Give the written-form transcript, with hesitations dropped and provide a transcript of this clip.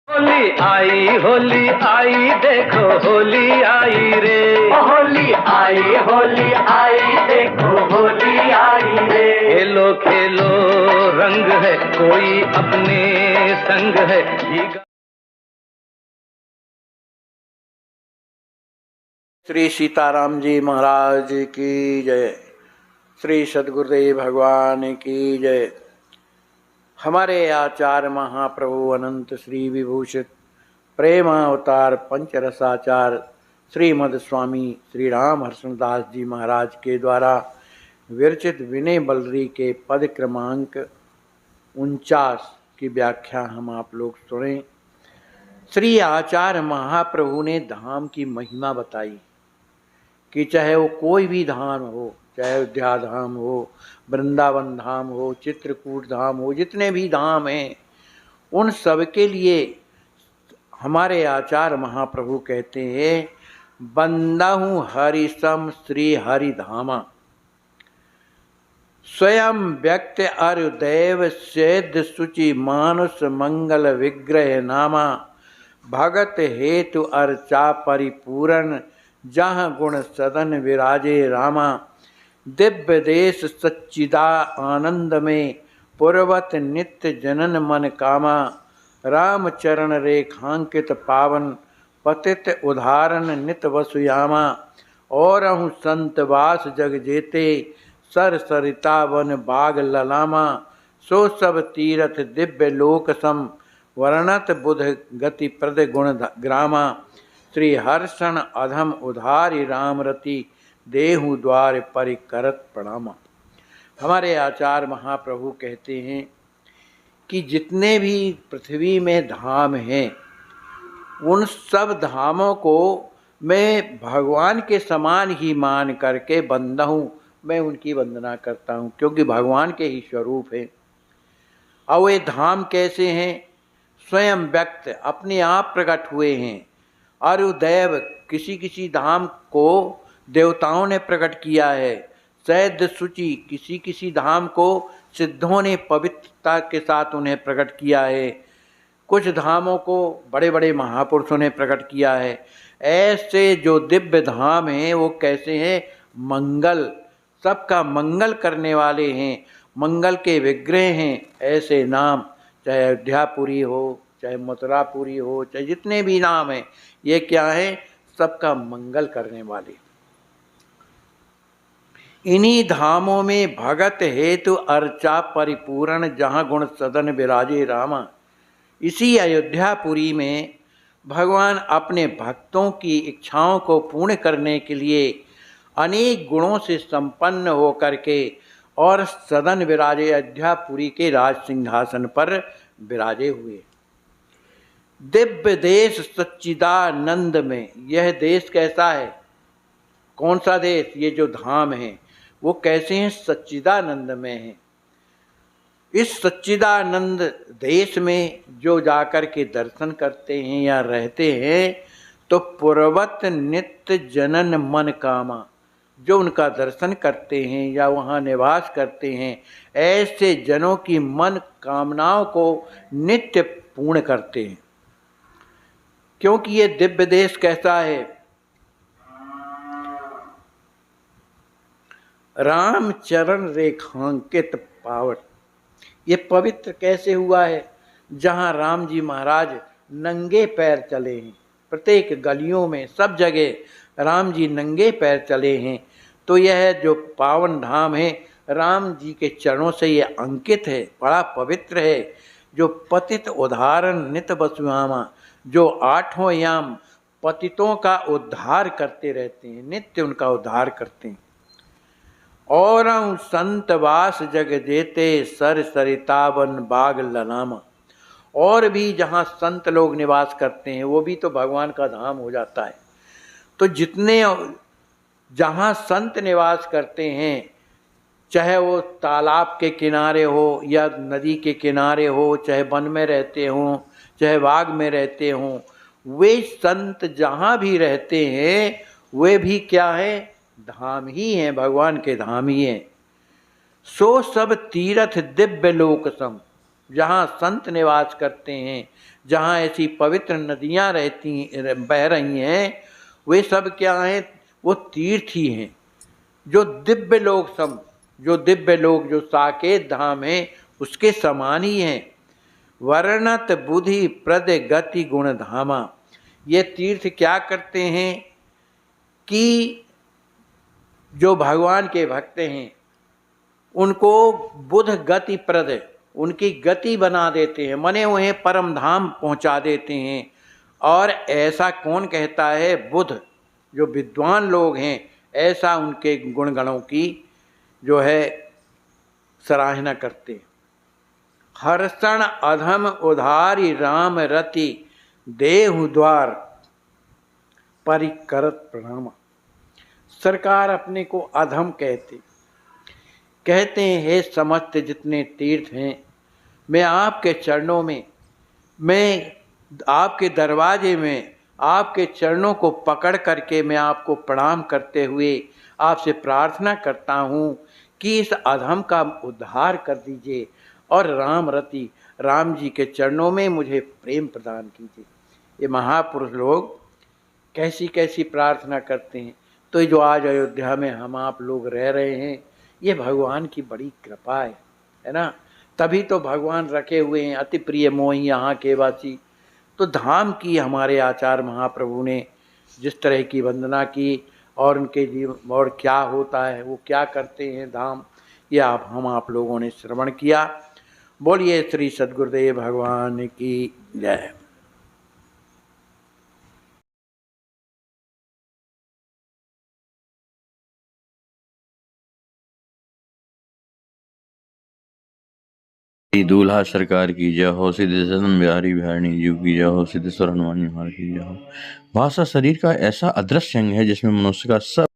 होली आई देखो होली आई रे, होली आई देखो होली आई रे। खेलो खेलो रंग है कोई अपने संग है। श्री सीताराम जी महाराज की जय। श्री सद्गुरुदेव भगवान की जय। हमारे आचार्य महाप्रभु अनंत श्री विभूषित प्रेम अवतार पंचरसाचार श्रीमद स्वामी श्री राम हर्षदास जी महाराज के द्वारा विरचित विनय बलरी के पद क्रमांक 49 की व्याख्या हम आप लोग सुने। श्री आचार्य महाप्रभु ने धाम की महिमा बताई कि चाहे वो कोई भी धाम हो, चाहे अयोध्या धाम हो, वृंदावन धाम हो, चित्रकूट धाम हो, जितने भी धाम हैं उन सब के लिए हमारे आचार्य महाप्रभु कहते हैं, बंदाहूँ हरिसम श्री हरि धामा। स्वयं व्यक्त अरुदैव सेद सुचि मानुष मंगल विग्रह नामा। भगत हेतु अर्चा परिपूरण जहाँ गुण सदन विराजे रामा। दिव्य देश सच्चिदा आनंद में पुरवत नित्य जनन मन कामा। राम चरण रेखांकित पावन पतित उदाहरण नित वसुयामा। और अहु संतवास जग जेते सर सरिता वन बाग ललामा। सो सब तीरथ दिव्य लोक सम वर्णत बुध गति प्रद गुण ग्रामा। श्री हर्षण अधम उधारी राम रति देहु द्वार परिकरत प्रणामा। हमारे आचार्य महाप्रभु कहते हैं कि जितने भी पृथ्वी में धाम हैं उन सब धामों को मैं भगवान के समान ही मान करके बंदा हूँ, मैं उनकी वंदना करता हूँ क्योंकि भगवान के ही स्वरूप हैं। और वे धाम कैसे हैं? स्वयं व्यक्त अपने आप प्रकट हुए हैं। अरुदैव किसी किसी धाम को देवताओं ने प्रकट किया है। सैद सुचि किसी किसी धाम को सिद्धों ने पवित्रता के साथ उन्हें प्रकट किया है। कुछ धामों को बड़े बड़े महापुरुषों ने प्रकट किया है। ऐसे जो दिव्य धाम हैं वो कैसे हैं? मंगल, सबका मंगल करने वाले हैं, मंगल के विग्रह हैं। ऐसे नाम चाहे अयोध्यापुरी हो, चाहे मथुरापुरी हो, चाहे जितने भी नाम हैं, ये क्या है? सबका मंगल करने वाले। इन्हीं धामों में भगत हेतु अर्चा परिपूर्ण जहाँ गुण सदन विराजे रामा। इसी अयोध्यापुरी में भगवान अपने भक्तों की इच्छाओं को पूर्ण करने के लिए अनेक गुणों से संपन्न होकर के और सदन विराजे अयोध्यापुरी के राज सिंहासन पर विराजे हुए। दिव्य देश सच्चिदानंद में, यह देश कैसा है? कौन सा देश? ये जो धाम है वो कैसे हैं? सच्चिदानंद में है। इस सच्चिदानंद देश में जो जाकर के दर्शन करते हैं या रहते हैं तो पुरवत नित्य जनन मन कामा। जो उनका दर्शन करते हैं या वहाँ निवास करते हैं ऐसे जनों की मन कामनाओं को नित्य पूर्ण करते हैं। क्योंकि ये दिव्य देश कैसा है? राम चरण रेखांकित पावन। ये पवित्र कैसे हुआ है? जहाँ राम जी महाराज नंगे पैर चले हैं, प्रत्येक गलियों में सब जगह राम जी नंगे पैर चले हैं। तो यह जो पावन धाम है राम जी के चरणों से ये अंकित है, बड़ा पवित्र है। जो पतित उद्धारण नित वसुयामा, जो आठों याम पतितों का उद्धार करते रहते हैं, नित्य उनका उद्धार करते हैं। और संतवास जग जेते सर सरितावन बाग लनामा। और भी जहाँ संत लोग निवास करते हैं वो भी तो भगवान का धाम हो जाता है। तो जितने जहाँ संत निवास करते हैं, चाहे वो तालाब के किनारे हो या नदी के किनारे हो, चाहे वन में रहते हों, चाहे बाग में रहते हों, वे संत जहाँ भी रहते हैं वे भी क्या है? धाम ही हैं, भगवान के धाम ही हैं। सो सब तीर्थ दिव्य लोक सम। जहाँ संत निवास करते हैं, जहाँ ऐसी पवित्र नदियाँ बह रही हैं, वे सब क्या हैं? वो तीर्थ ही हैं। जो दिव्य लोग जो साकेत धाम है, उसके समान ही हैं। वर्णत बुद्धि प्रद गति गुण धामा। ये तीर्थ क्या करते हैं कि जो भगवान के भक्त हैं उनको बुध गति प्रद, उनकी गति बना देते हैं, मने उन्हें परम धाम पहुंचा देते हैं। और ऐसा कौन कहता है? बुध, जो विद्वान लोग हैं, ऐसा उनके गुणगणों की जो है सराहना करते हैं। हर्षण अधम उधारी राम रति देहु द्वार परिकरत प्रणाम। सरकार अपने को अधम कहते हैं, हे समस्त जितने तीर्थ हैं, मैं आपके चरणों में, मैं आपके दरवाजे में, आपके चरणों को पकड़ करके मैं आपको प्रणाम करते हुए आपसे प्रार्थना करता हूँ कि इस अधम का उद्धार कर दीजिए और राम रति, राम जी के चरणों में मुझे प्रेम प्रदान कीजिए। ये महापुरुष लोग कैसी कैसी प्रार्थना करते हैं। तो जो आज अयोध्या में हम आप लोग रह रहे हैं, ये भगवान की बड़ी कृपा है ना। तभी तो भगवान रखे हुए हैं, अति प्रिय मोहि यहाँ के वासी। तो धाम की हमारे आचार्य महाप्रभु ने जिस तरह की वंदना की और उनके जीवन और क्या होता है, वो क्या करते हैं धाम, ये हम आप लोगों ने श्रवण किया। बोलिए श्री सद्गुरुदेव भगवान की जय। दूल्हा सरकार की जय हो, सिद्धि सदन बिहारी बिहारी जीव की जय हो, सिद्धेश्वर हनुमान जी महाराज की जय हो। भाषा शरीर का ऐसा अदृश्य अंग है जिसमें मनुष्य का सब